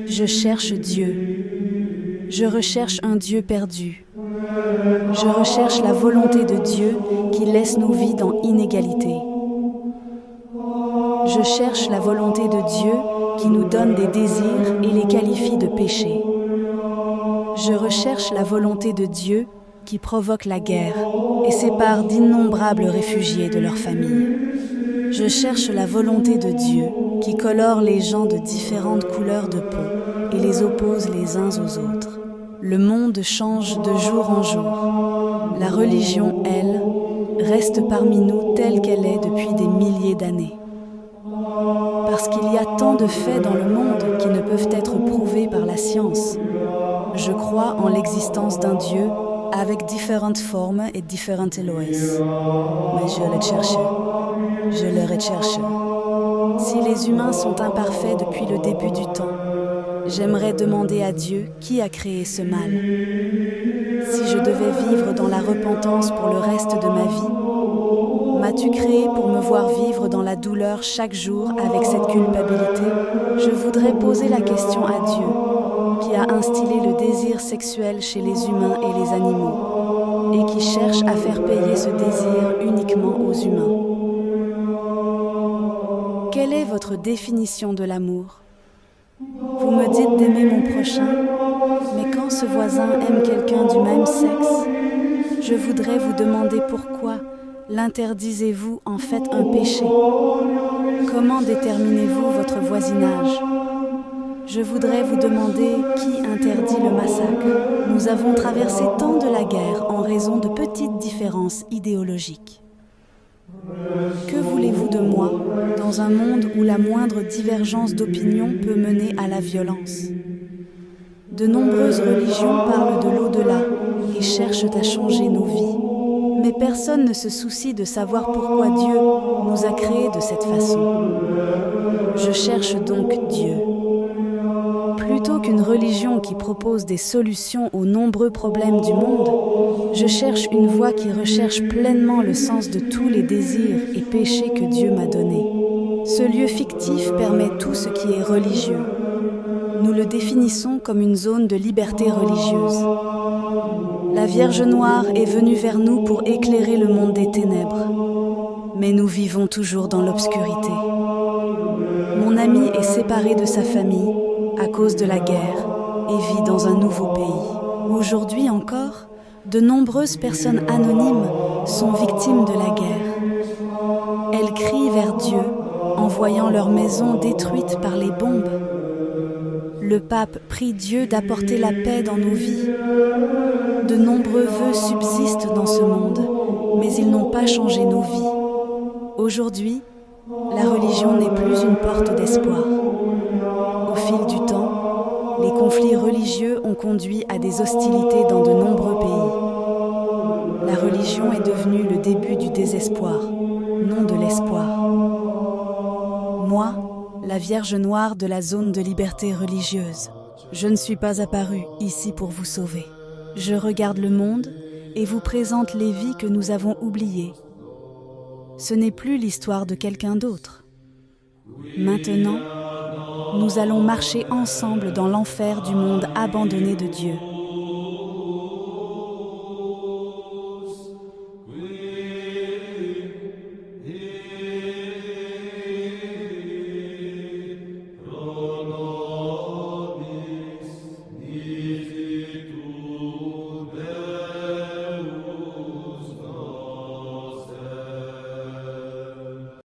Je cherche Dieu. Je recherche un Dieu perdu. Je recherche la volonté de Dieu qui laisse nos vies dans l'inégalité. Je cherche la volonté de Dieu qui nous donne des désirs et les qualifie de péché. Je recherche la volonté de Dieu qui provoque la guerre et sépare d'innombrables réfugiés de leur famille. Je cherche la volonté de Dieu qui colore les gens de différentes couleurs de peau et les oppose les uns aux autres. Le monde change de jour en jour. La religion, elle, reste parmi nous telle qu'elle est depuis des milliers d'années. Parce qu'il y a tant de faits dans le monde qui ne peuvent être prouvés par la science. Je crois en l'existence d'un Dieu avec différentes formes et différents Elohim. Mais je le cherche. Je le recherche. Si les humains sont imparfaits depuis le début du temps, j'aimerais demander à Dieu qui a créé ce mal. Si je devais vivre dans la repentance pour le reste de ma vie, m'as-tu créé pour me voir vivre dans la douleur chaque jour avec cette culpabilité? Je voudrais poser la question à Dieu, qui a instillé le désir sexuel chez les humains et les animaux, et qui cherche à faire payer ce désir uniquement aux humains. Quelle est votre définition de l'amour? Vous me dites d'aimer mon prochain, mais quand ce voisin aime quelqu'un du même sexe, je voudrais vous demander pourquoi l'interdisez-vous en fait un péché? Comment déterminez-vous votre voisinage? Je voudrais vous demander qui interdit le massacre. Nous avons traversé tant de la guerre en raison de petites différences idéologiques. Que voulez-vous de moi dans un monde où la moindre divergence d'opinion peut mener à la violence? De nombreuses religions parlent de l'au-delà et cherchent à changer nos vies. Mais personne ne se soucie de savoir pourquoi Dieu nous a créés de cette façon. Je cherche donc Dieu. Plutôt qu'une religion qui propose des solutions aux nombreux problèmes du monde, je cherche une voie qui recherche pleinement le sens de tous les désirs et péchés que Dieu m'a donnés. Ce lieu fictif permet tout ce qui est religieux. Nous le définissons comme une zone de liberté religieuse. La Vierge Noire est venue vers nous pour éclairer le monde des ténèbres. Mais nous vivons toujours dans l'obscurité. Mon ami est séparé de sa famille à cause de la guerre et vit dans un nouveau pays. Aujourd'hui encore, de nombreuses personnes anonymes sont victimes de la guerre. Elles crient vers Dieu en voyant leur maison détruite par les bombes. Le pape prie Dieu d'apporter la paix dans nos vies. De nombreux vœux subsistent dans ce monde, mais ils n'ont pas changé nos vies. Aujourd'hui, la religion n'est plus une porte d'espoir. Au fil du temps, les conflits religieux ont conduit à des hostilités dans de nombreux pays. La religion est devenue le début du désespoir, non de l'espoir. Moi, la Vierge Noire de la zone de liberté religieuse, je ne suis pas apparue ici pour vous sauver. Je regarde le monde et vous présente les vies que nous avons oubliées. Ce n'est plus l'histoire de quelqu'un d'autre. Maintenant, nous allons marcher ensemble dans l'enfer du monde abandonné de Dieu.